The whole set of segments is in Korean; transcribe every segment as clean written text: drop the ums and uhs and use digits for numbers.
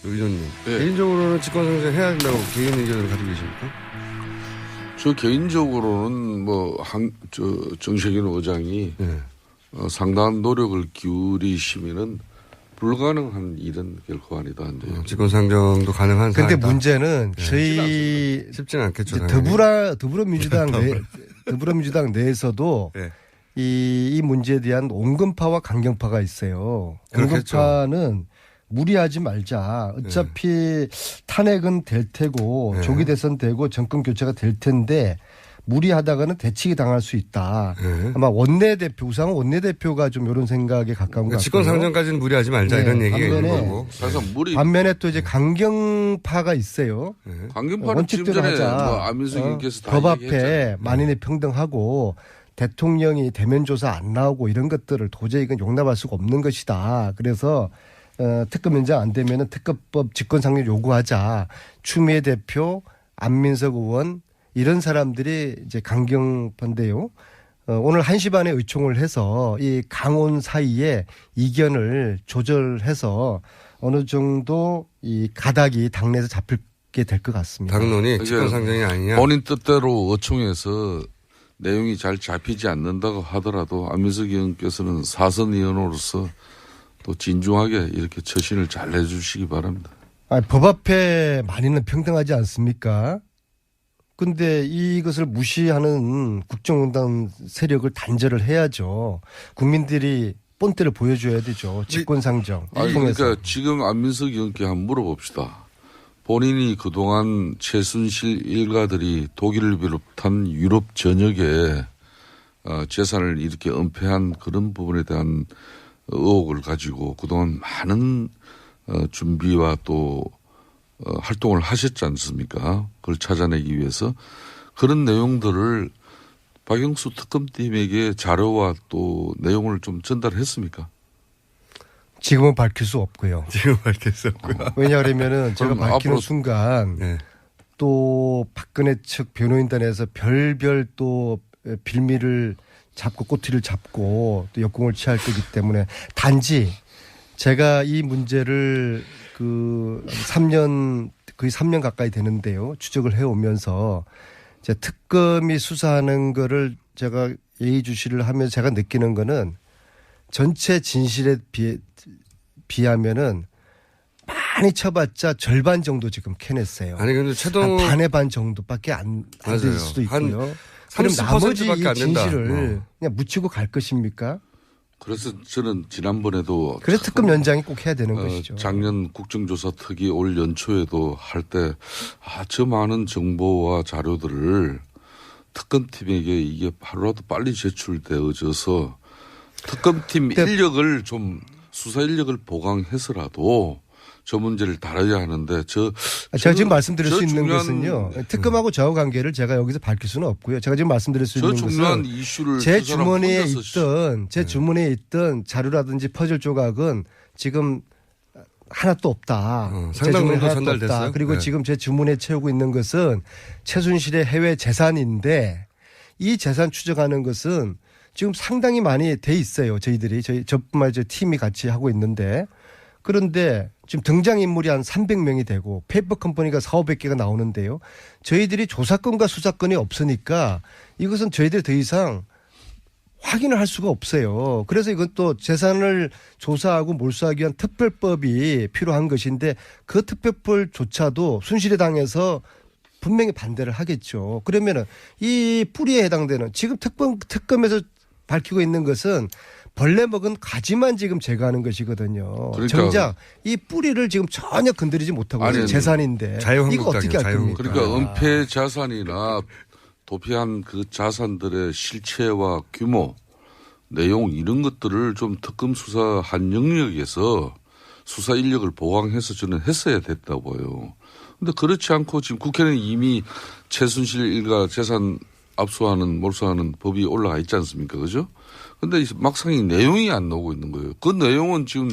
의원님. 네. 개인적으로는 직권상정 해야 된다고 개인 의견을 가지고 계십니까? 저 개인적으로는 정세균 의장이 네. 상당한 노력을 기울이시면은 불가능한 일은 결코 아니다. 직권상정도 가능한 근데 사안이다. 문제는 네. 저희 쉽지는 않겠죠. 더불어민주당 내에서도 네. 이 문제에 대한 온건파와 강경파가 있어요. 그렇겠죠. 온건파는 무리하지 말자. 어차피 탄핵은 될 테고 네. 조기 대선 되고 정권 교체가 될 텐데 무리하다가는 대치기 당할 수 있다. 네. 아마 우상호 원내대표가 좀 이런 생각에 가까운 것 같아요. 직권상정까지는 무리하지 말자 네. 이런 얘기가 있는 반면에 거고. 사실 반면에 또 이제 강경파가 있어요. 네. 강경파는 지금 전에 안민석 의원께서 다 법 앞에 얘기했잖아요. 만인의 평등하고 대통령이 대면 조사 안 나오고 이런 것들을 도저히 이건 용납할 수가 없는 것이다. 그래서 특검 연장 안 되면은 특검법 직권상정 요구하자. 추미애 대표, 안민석 의원 이런 사람들이 이제 강경파인데요. 오늘 1시 반에 의총을 해서 이 강온 사이에 이견을 조절해서 어느 정도 이 가닥이 당내에서 잡히게 될 것 같습니다. 당론이 직권상정이 아니냐. 본인 뜻대로 의총에서 내용이 잘 잡히지 않는다고 하더라도 안민석 의원께서는 사선 의원으로서 또 진중하게 이렇게 처신을 잘 해주시기 바랍니다. 법 앞에 만인은 평등하지 않습니까? 근데 이것을 무시하는 국정농단 세력을 단절을 해야죠. 국민들이 본때를 보여줘야 되죠. 직권상정 통해서. 그러니까 지금 안민석 의원께 한번 물어봅시다. 본인이 그동안 최순실 일가들이 독일을 비롯한 유럽 전역에 재산을 이렇게 은폐한 그런 부분에 대한 의혹을 가지고 그동안 많은 준비와 또 활동을 하셨지 않습니까? 그걸 찾아내기 위해서 그런 내용들을 박영수 특검팀에게 자료와 또 내용을 좀 전달했습니까? 지금은 밝힐 수 없고요. 지금 밝힐 수 없고요. 왜냐하면은 제가 밝히는 앞으로 순간 네. 또 박근혜 측 변호인단에서 별별 또 빌미를 잡고 꼬투리를 잡고 또 역공을 취할 거기 때문에 단지 제가 이 문제를 거의 3년 가까이 되는데요. 추적을 해오면서 이제 특검이 수사하는 거를 제가 예의주시를 하면서 제가 느끼는 거는 전체 진실에 비하면은 많이 쳐봤자 절반 정도 지금 캐냈어요. 아니 근데 한 반의 반 정도밖에 안 될 수도 있고요. 그럼 나머지 이 진실을 그냥 묻히고 갈 것입니까? 그래서 저는 지난번에도 그래서 특검 연장이 꼭 해야 되는 것이죠. 작년 국정조사 특위 올 연초에도 할 때 저 많은 정보와 자료들을 특검팀에게 이게 하루라도 빨리 제출되어져서 특검팀 인력을 좀 수사 인력을 보강해서라도 저 문제를 다뤄야 하는데 제가 지금 말씀드릴 수 있는 것은요. 특검하고 저하 관계를 제가 여기서 밝힐 수는 없고요. 제가 지금 말씀드릴 수 있는 것은 이슈를 제 주머니에 있던 자료라든지 퍼즐 조각은 지금 하나도 없다. 상당 정도 전달됐어요. 그리고 네. 지금 제 주머니에 채우고 있는 것은 최순실의 해외 재산인데 이 재산 추적하는 것은 지금 상당히 많이 돼 있어요. 저뿐만 아니라 팀이 같이 하고 있는데 그런데 지금 등장인물이 한 300명이 되고 페이퍼 컴퍼니가 4,500개가 나오는데요. 저희들이 조사권과 수사권이 없으니까 이것은 저희들이 더 이상 확인을 할 수가 없어요. 그래서 이건 또 재산을 조사하고 몰수하기 위한 특별법이 필요한 것인데 그 특별법조차도 순실에 당해서 분명히 반대를 하겠죠. 그러면은 이 뿌리에 해당되는 지금 특검에서 밝히고 있는 것은 벌레 먹은 가지만 지금 제거하는 것이거든요. 그러니까 정작 이 뿌리를 지금 전혀 건드리지 못하고 있는 재산인데 이거 어떻게 할 겁니까? 그러니까 은폐 자산이나 도피한 그 자산들의 실체와 규모, 내용 이런 것들을 좀 특검 수사한 영역에서 수사 인력을 보강해서 저는 했어야 됐다고 봐요. 그런데 그렇지 않고 지금 국회는 이미 최순실 일가 재산 압수하는 몰수하는 법이 올라가 있지 않습니까? 그죠? 근데 막상 이 내용이 안 나오고 있는 거예요. 그 내용은 지금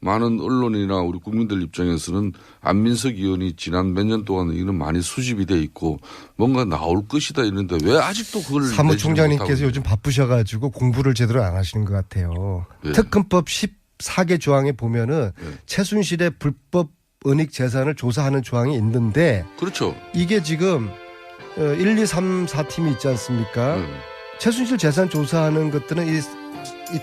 많은 언론이나 우리 국민들 입장에서는 안민석 의원이 지난 몇 년 동안 이런 많이 수집이 돼 있고 뭔가 나올 것이다 이런데 왜 아직도 그걸 사무총장님께서 요즘 바쁘셔가지고 공부를 제대로 안 하시는 것 같아요. 네. 특검법 14개 조항에 보면은 최순실의 불법 은닉 재산을 조사하는 조항이 있는데 그렇죠. 이게 지금 1, 2, 3, 4팀이 있지 않습니까? 네. 최순실 재산 조사하는 것들은 이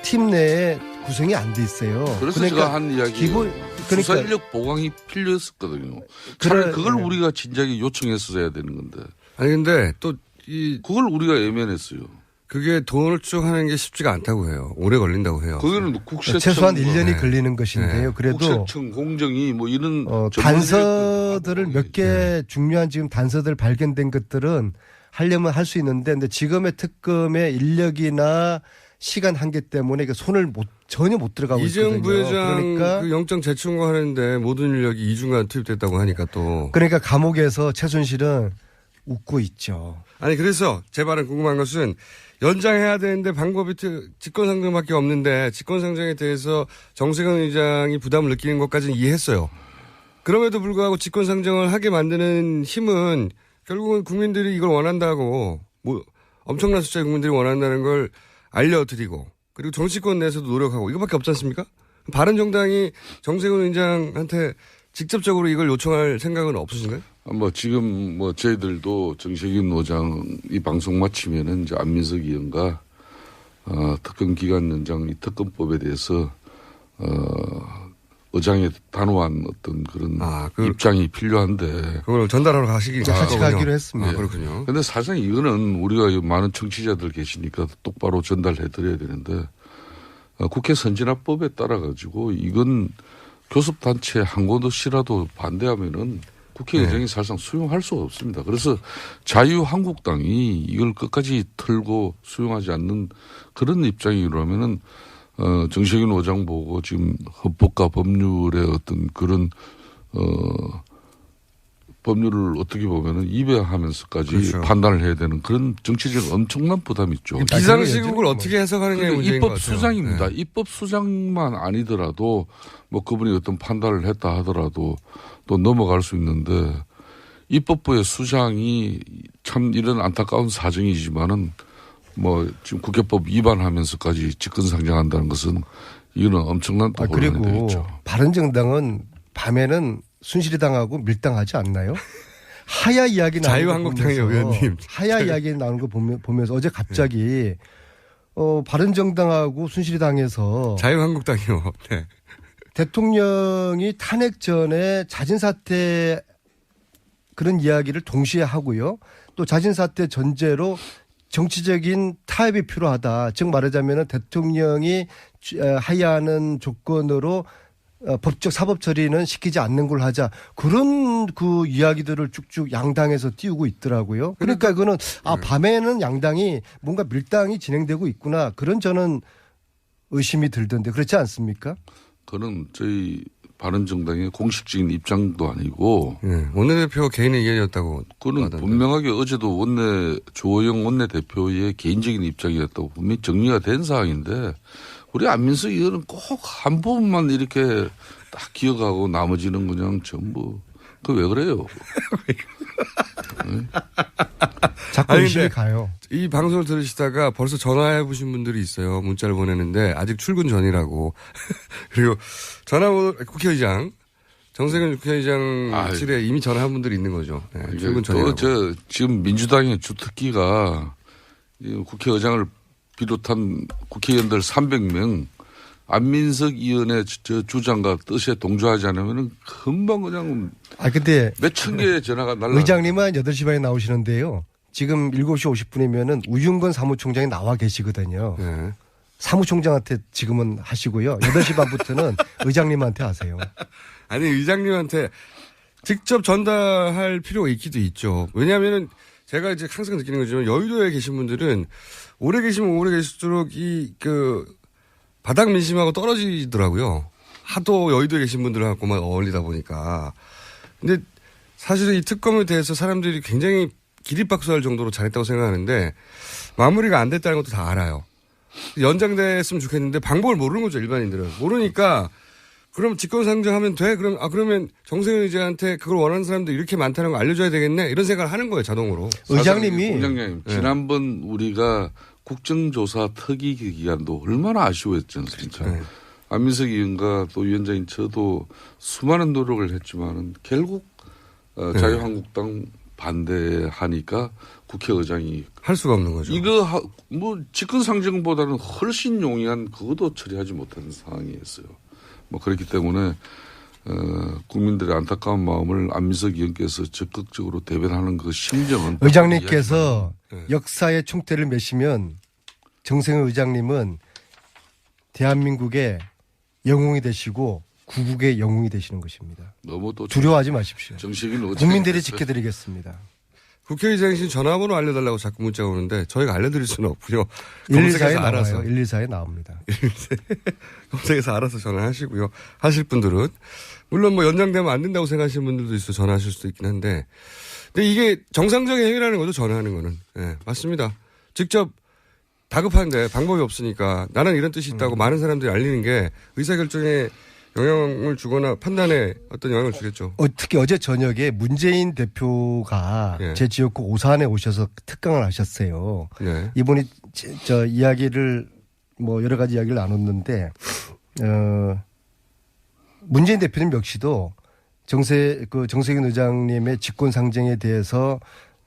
팀 내에 구성이 안 돼 있어요. 그래서 제가 한 이야기 기본 수사 그러니까 인력 보강이 필요했었거든요. 차라리 그걸 네. 우리가 진작에 요청했어야 되는 건데 아니 근데 또 그걸 우리가 애면했어요. 그게 돈을 추적하는 게 쉽지가 않다고 해요. 오래 걸린다고 해요. 거기는 국세청 최소한 1년이 네. 걸리는 것인데요. 그래도 국세청 공정이 뭐 이런 단서들을 몇 개 네. 중요한 지금 단서들 발견된 것들은 하려면 할 수 있는데 근데 지금의 특검의 인력이나 시간 한계 때문에 손을 전혀 못 들어가고 이재용 있거든요. 부회장 그러니까 그 영장 재청구하는데 모든 인력이 2주간 투입됐다고 하니까 또 그러니까 감옥에서 최순실은 웃고 있죠. 아니 그래서 제 말은 궁금한 것은 연장해야 되는데 방법이 직권상정밖에 없는데 직권상정에 대해서 정세균 의장이 부담을 느끼는 것까지는 이해했어요. 그럼에도 불구하고 직권상정을 하게 만드는 힘은 결국은 국민들이 이걸 원한다고 뭐 엄청난 숫자의 국민들이 원한다는 걸 알려드리고 그리고 정치권 내에서도 노력하고 이거밖에 없지 않습니까? 바른정당이 정세균 의장한테 직접적으로 이걸 요청할 생각은 없으신가요? 뭐 지금 뭐 저희들도 정세균 의장 이 방송 마치면은 이제 안민석 의원과 특검 기간 연장 이 특검법에 대해서 의장의 단호한 어떤 그런 입장이 필요한데 그걸 전달하러 가시기 같이 가기로 했습니다. 그렇군요. 그런데 사실상 이거는 우리가 많은 청취자들 계시니까 똑바로 전달해 드려야 되는데 국회 선진화법에 따라 가지고 이건 교섭단체 한 곳이라도 반대하면은 국회의장이 사실상 수용할 수가 없습니다. 그래서 자유한국당이 이걸 끝까지 털고 수용하지 않는 그런 입장이라면은 정세균 의장 보고 지금 헌법과 법률의 어떤 그런 법률을 어떻게 보면은 입에하면서까지 그렇죠. 판단을 해야 되는 그런 정치적 엄청난 부담이 있죠. 비상시국을 어떻게 해석하느냐의 문제인 것 입법 같아요. 수장입니다. 네. 입법 수장만 아니더라도 뭐 그분이 어떤 판단을 했다 하더라도 또 넘어갈 수 있는데 입법부의 수장이 참 이런 안타까운 사정이지만은 뭐 지금 국회법 위반하면서까지 직권상정한다는 것은 이거는 엄청난 또 혼란이 그리고 되겠죠. 바른정당은 밤에는 순실이당하고 밀당하지 않나요? 하야 이야기 나오는 자유한국당의 의원님. 하야 이야기 나오는 거 보면서 어제 갑자기 바른정당하고 순실이당에서 자유한국당이요. 네. 대통령이 탄핵 전에 자진사퇴 그런 이야기를 동시에 하고요. 또 자진사퇴 전제로 정치적인 타협이 필요하다. 즉 말하자면 대통령이 하야하는 조건으로 법적 사법 처리는 시키지 않는 걸로 하자. 그런 그 이야기들을 쭉쭉 양당에서 띄우고 있더라고요. 그러니까 그거는 밤에는 양당이 뭔가 밀당이 진행되고 있구나. 그런 저는 의심이 들던데 그렇지 않습니까? 그는 저희 바른정당의 공식적인 입장도 아니고 네. 원내대표 개인의 의견이었다고 그는 하던데. 분명하게 어제도 조호영 원내대표의 개인적인 입장이었다고 분명히 정리가 된 사항인데 우리 안민석 의원은 꼭 한 부분만 이렇게 딱 기억하고 나머지는 그냥 전부 그 왜 그래요? 자꾸 아니, 의심이 근데 가요. 이 방송을 들으시다가 벌써 전화해 보신 분들이 있어요. 문자를 보내는데 아직 출근 전이라고. 그리고 전화번호 국회의장 정세균 국회의장실에 이미 전화한 분들이 있는 거죠. 네, 출근 전이라고. 지금 민주당의 주특기가 국회의장을 비롯한 국회의원들 300명 안민석 의원의 주장과 뜻에 동조하지 않으면 금방 그냥 근데 몇천 개의 전화가 날라. 의장님은 8시 반에 나오시는데요. 지금 7시 50분이면은 우윤건 사무총장이 나와 계시거든요. 네. 사무총장한테 지금은 하시고요. 8시 반부터는 의장님한테 하세요. 아니 의장님한테 직접 전달할 필요가 있기도 있죠. 왜냐하면은 제가 이제 항상 느끼는 거지만 여의도에 계신 분들은 오래 계시면 오래 계실수록 바닥 민심하고 떨어지더라고요. 하도 여의도에 계신 분들하고만 어울리다 보니까. 근데 사실은 이 특검에 대해서 사람들이 굉장히 기립박수할 정도로 잘했다고 생각하는데 마무리가 안 됐다는 것도 다 알아요. 연장됐으면 좋겠는데 방법을 모르는 거죠, 일반인들은. 모르니까 그럼 직권상정하면 돼? 그러면 정세균 의장한테 그걸 원하는 사람들 이렇게 많다는 거 알려줘야 되겠네? 이런 생각을 하는 거예요, 자동으로. 의장님이. 공장장님, 지난번 우리가 국정조사 특위 기간도 얼마나 아쉬워했지 않습니까? 네. 안민석 의원과 또 위원장인 저도 수많은 노력을 했지만은 결국 자유한국당 반대하니까 국회의장이 할 수가 없는 거죠. 이거 뭐 직권상정보다는 훨씬 용이한 그것도 처리하지 못하는 상황이었어요. 뭐 그렇기 때문에 국민들의 안타까운 마음을 안민석 의원께서 적극적으로 대변하는 그 심정은 의장님께서 역사의 총대를 메시면 정세균 의장님은 대한민국의 영웅이 되시고 구국의 영웅이 되시는 것입니다. 너무 또 두려워하지 마십시오. 정식인 국민들이 지켜드리겠습니다. 국회의장실 전화번호 알려달라고 자꾸 문자가 오는데 저희가 알려드릴 수는 없고요. 114에 알아서. 나와요. 114에 나옵니다. 검색해서 알아서 전화하시고요. 하실 분들은. 물론 뭐 연장되면 안 된다고 생각하시는 분들도 있어 전화하실 수도 있긴 한데. 근데 이게 정상적인 행위라는 거죠. 전화하는 거는. 네, 맞습니다. 직접 다급한데 방법이 없으니까 나는 이런 뜻이 있다고 많은 사람들이 알리는 게 의사결정에 영향을 주거나 판단에 어떤 영향을 주겠죠. 특히 어제 저녁에 문재인 대표가 예. 제 지역구 오산에 오셔서 특강을 하셨어요. 네. 이분이 저 이야기를 뭐 여러 가지 이야기를 나눴는데 문재인 대표님 역시도 정세균 의장님의 직권 상정에 대해서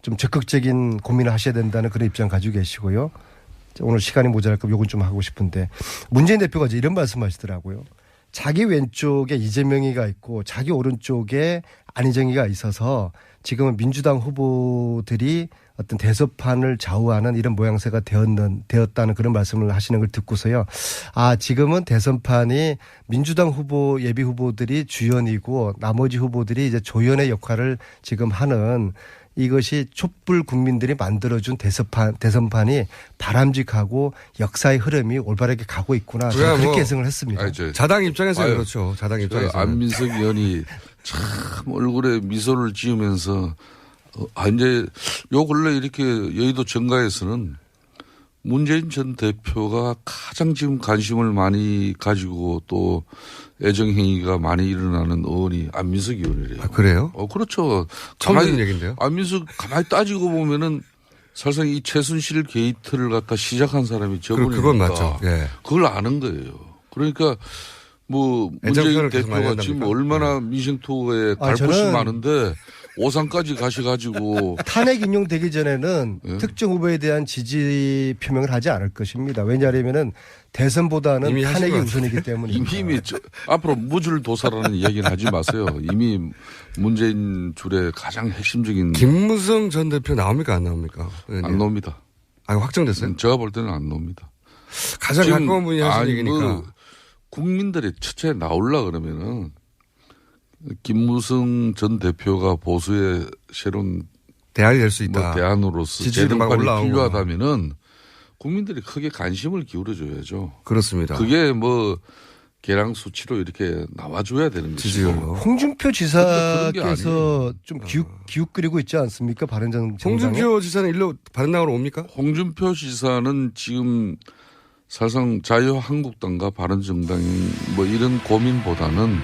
좀 적극적인 고민을 하셔야 된다는 그런 입장 가지고 계시고요. 오늘 시간이 모자랄까 요건 좀 하고 싶은데 문재인 대표가 이제 이런 말씀하시더라고요. 자기 왼쪽에 이재명이가 있고 자기 오른쪽에 안희정이가 있어서 지금은 민주당 후보들이 어떤 대선판을 좌우하는 이런 모양새가 되었다는 그런 말씀을 하시는 걸 듣고서요. 아, 지금은 대선판이 민주당 후보 예비 후보들이 주연이고 나머지 후보들이 이제 조연의 역할을 지금 하는 이것이 촛불 국민들이 만들어준 대선판이 바람직하고 역사의 흐름이 올바르게 가고 있구나. 저는 그렇게 해석을 했습니다. 자당 입장에서는 그렇죠. 자당 입장에서 안민석 의원이 참 얼굴에 미소를 지으면서 이제 요 근래 이렇게 여의도 정가에서는 문재인 전 대표가 가장 지금 관심을 많이 가지고 또 애정행위가 많이 일어나는 의원이 안민석 의원이래요. 아, 그래요? 그렇죠. 처음 듣는 얘기인데요. 안민석 가만히 따지고 보면은 사실상 이 최순실 게이트를 갖다 시작한 사람이 저분이니까. 그건 맞죠. 예. 그걸 아는 거예요. 그러니까 뭐 문재인 대표가 지금 얼마나 민생투어에 달것이 많은데 오산까지 가셔가지고 탄핵 인용되기 전에는 예? 특정 후보에 대한 지지 표명을 하지 않을 것입니다. 왜냐하면은 대선보다는 탄핵이 우선이기 때문입니다. 이미 앞으로 무줄도사라는 이야기는 하지 마세요. 이미 문재인 줄의 가장 핵심적인 김무성 전 대표 나옵니까 안 나옵니까? 안 나옵니다. 아, 확정됐어요? 제가 볼 때는 안 나옵니다. 가장 가까운 분이 하신 얘기니까. 뭐 국민들이 첫째 나올라 그러면은 김무성 전 대표가 보수의 새로운 대안이 될 수 있다. 뭐 대안으로서 재등판이 필요하다면은 국민들이 크게 관심을 기울여줘야죠. 그렇습니다. 그게 뭐 계량 수치로 이렇게 나와줘야 되는 것이고. 홍준표 지사께서 좀 기웃거리고 있지 않습니까? 바른정당에. 홍준표 지사는 일로 바른당으로 옵니까? 홍준표 지사는 지금 사실상 자유한국당과 바른정당 뭐 이런 고민보다는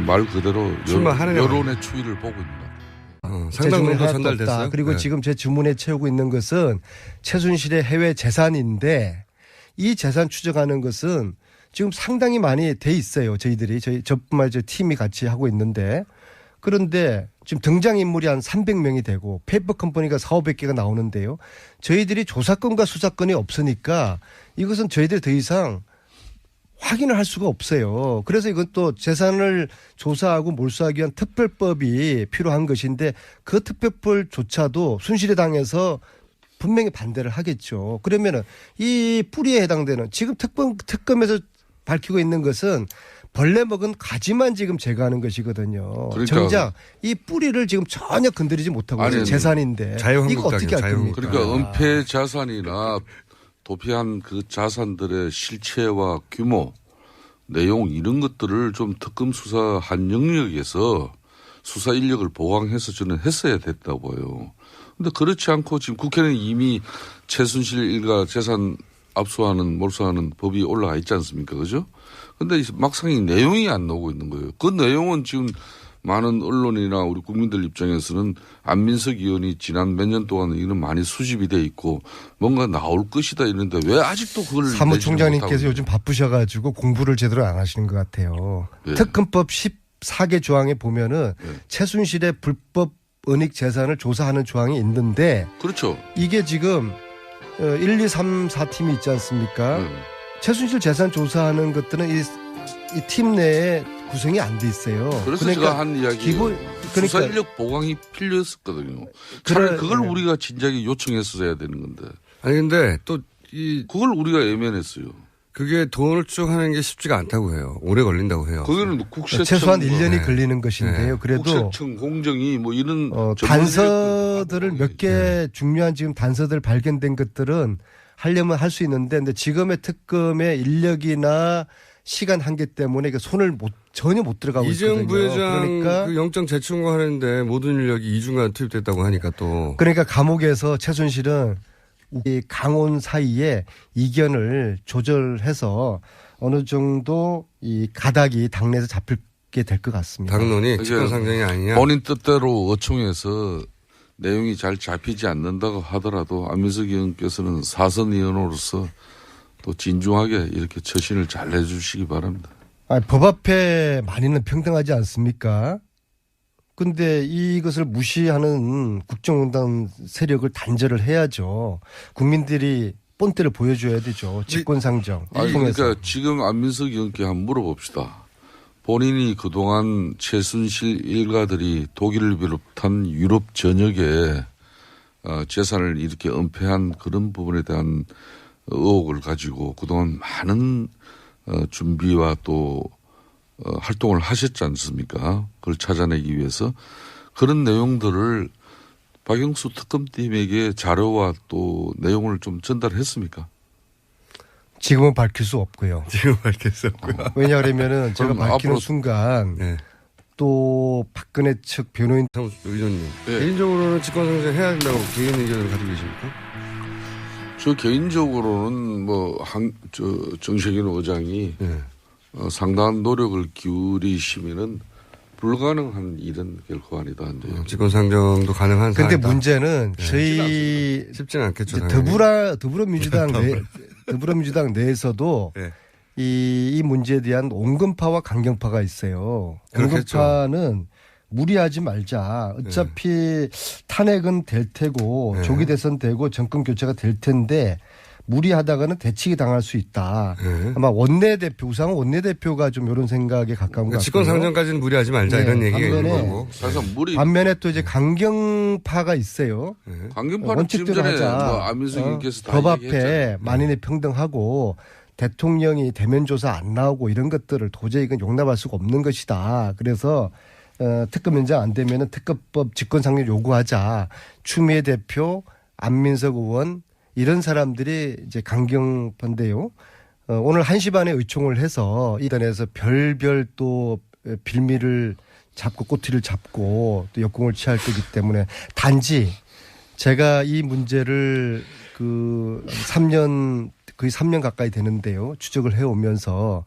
말 그대로 여론의 추이를 보고 있습니다. 상당 정도 전달됐어요. 그리고 지금 제 주문에 채우고 있는 것은 최순실의 해외 재산인데 이 재산 추적하는 것은 지금 상당히 많이 돼 있어요. 저뿐만 아니라 팀이 같이 하고 있는데 그런데 지금 등장인물이 한 300명이 되고 페이퍼 컴퍼니가 400~500개가 나오는데요. 저희들이 조사권과 수사권이 없으니까 이것은 저희들이 더 이상 확인을 할 수가 없어요. 그래서 이건 또 재산을 조사하고 몰수하기 위한 특별법이 필요한 것인데 그 특별법조차도 순실의당에서 분명히 반대를 하겠죠. 그러면은 이 뿌리에 해당되는 지금 특검에서 밝히고 있는 것은 벌레 먹은 가지만 지금 제거하는 것이거든요. 그러니까 정작 이 뿌리를 지금 전혀 건드리지 못하고 있는 재산인데 이거 어떻게 할 겁니까? 그러니까 은폐 자산이나 도피한 그 자산들의 실체와 규모, 내용 이런 것들을 좀 특검 수사한 영역에서 수사 인력을 보강해서 저는 했어야 됐다고 봐요. 그런데 그렇지 않고 지금 국회는 이미 최순실 일가 재산 압수하는 몰수하는 법이 올라가 있지 않습니까? 그죠? 그런데 막상 이 내용이 안 나오고 있는 거예요. 그 내용은 지금 많은 언론이나 우리 국민들 입장에서는 안민석 의원이 지난 몇 년 동안 이런 많이 수집이 돼 있고 뭔가 나올 것이다 이런데 왜 아직도 그걸 사무총장님께서 요즘 바쁘셔가지고 공부를 제대로 안 하시는 것 같아요. 네. 특검법 14개 조항에 보면은 네. 최순실의 불법 은닉 재산을 조사하는 조항이 있는데 그렇죠. 이게 지금 1, 2, 3, 4팀이 있지 않습니까? 네. 최순실 재산 조사하는 것들은 이 팀 내에 구성이 안 돼 있어요. 그래서 제가 한 이야기 수사 그러니까 인력 보강이 필요했었거든요. 차라리 그걸 네. 우리가 진작에 요청했어야 되는 건데 아니 근데 또 그걸 우리가 애면했어요. 그게 돈을 추적하는 게 쉽지가 않다고 해요. 오래 걸린다고 해요. 거기는 국세청 최소한 1년이 네. 걸리는 것인데요. 그래도 국세청 공정이 뭐 이런 단서들을 몇 개 네. 중요한 지금 단서들 발견된 것들은 하려면 할 수 있는데 근데 지금의 특검의 인력이나 시간 한계 때문에 이게 손을 전혀 못 들어가고 이재용 있거든요. 부회장 그러니까 그 영장 재청구하는데 모든 인력이 2주간 투입됐다고 하니까 또 그러니까 감옥에서 최순실은 이 강온 사이에 이견을 조절해서 어느 정도 이 가닥이 당내에서 잡히게 될 것 같습니다. 당론이 직권상정이 아니냐. 본인 뜻대로 어총해서 내용이 잘 잡히지 않는다고 하더라도 안민석 의원께서는 사선 의원으로서 또 진중하게 이렇게 처신을 잘 해주시기 바랍니다. 법 앞에 만인은 평등하지 않습니까? 근데 이것을 무시하는 국정농단 세력을 단절을 해야죠. 국민들이 본때를 보여줘야 되죠. 직권상정. 아니, 통해서. 그러니까 지금 안민석 의원께 한번 물어봅시다. 본인이 그동안 최순실 일가들이 독일을 비롯한 유럽 전역에 재산을 이렇게 은폐한 그런 부분에 대한 의혹을 가지고 그동안 많은 준비와 또 활동을 하셨지 않습니까? 그걸 찾아내기 위해서 그런 내용들을 박영수 특검팀에게 자료와 또 내용을 좀 전달했습니까? 지금은 밝힐 수 없고요. 지금 밝혔었고요. 왜냐하면은 제가 그럼 밝히는 앞으로- 순간 네. 또 박근혜 측 변호인 의원님. 네. 개인적으로는 직권상정 해야 된다고 개인 의견을 가지고 계십니까? 저 개인적으로는 정세균 의장이 네. 상당한 노력을 기울이시면은 불가능한 일은 결코 아니다. 한데. 직권상정도 가능한 근데 사안이다. 문제는 저희 쉽지는 않겠죠. 이제 당연히. 더불어민주당 내에서도 네. 이 문제에 대한 온건파와 강경파가 있어요. 그렇겠죠. 온건파는 무리하지 말자. 어차피 탄핵은 될 테고 네. 조기 대선 되고 정권 교체가 될 텐데 무리하다가는 대치기 당할 수 있다. 네. 아마 원내대표 우상호 원내대표가 좀 이런 생각에 가까운 것 같고요. 직권상정까지는 무리하지 말자 네, 이런 얘기가 있는 반면에 거고. 사실상 물이 반면에 또 이제 강경파가 있어요. 강경파는 지금 원칙대로 전에 하자. 뭐 안민석 의원께서 다 법 앞에 얘기했잖아요. 만인의 평등하고 대통령이 대면 조사 안 나오고 이런 것들을 도저히 이건 용납할 수가 없는 것이다. 그래서 특검 연장 안 되면은 특검법 직권상정 요구하자. 추미애 대표, 안민석 의원 이런 사람들이 이제 강경파인데요. 오늘 1시 반에 의총을 해서 이단에서 별별 또 빌미를 잡고 꼬투리를 잡고 또 역공을 취할 거기 때문에 단지 제가 이 문제를 그 3년 거의 3년 가까이 되는데요. 추적을 해오면서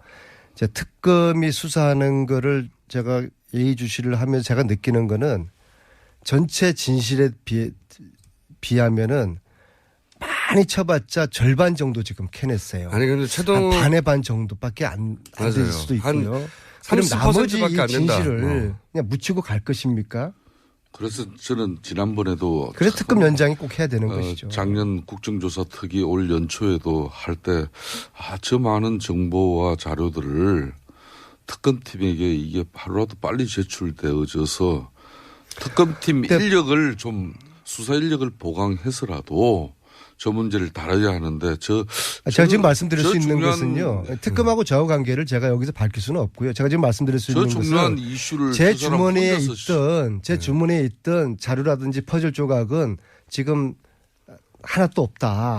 이제 특검이 수사하는 거를 제가 예의주시를 하면서 제가 느끼는 거는 전체 진실에 비하면은 많이 쳐봤자 절반 정도 지금 캐냈어요. 아니 근데 한 최동 반의 반 정도밖에 안 될 맞아요. 수도 한 있고요. 그럼 30% 나머지 밖에 이 안 된다. 진실을 그냥 묻히고 갈 것입니까? 그래서 저는 지난번에도 그래서 특검 연장이 꼭 해야 되는 것이죠. 작년 국정조사 특위 올 연초에도 할 때 저 많은 정보와 자료들을 특검팀에게 이게 하루라도 빨리 제출되어져서 특검팀 인력을 좀 수사 인력을 보강해서라도 저 문제를 다뤄야 하는데 제가 지금 말씀드릴 수 있는 중요한 것은요. 특검하고 저하고 관계를 제가 여기서 밝힐 수는 없고요. 제가 지금 말씀드릴 수 있는 중요한 것은 이슈를 제 저 사람 주머니에 혼자서 있던 제 주머니에 있던 자료라든지 퍼즐 조각은 지금 하나도 없다.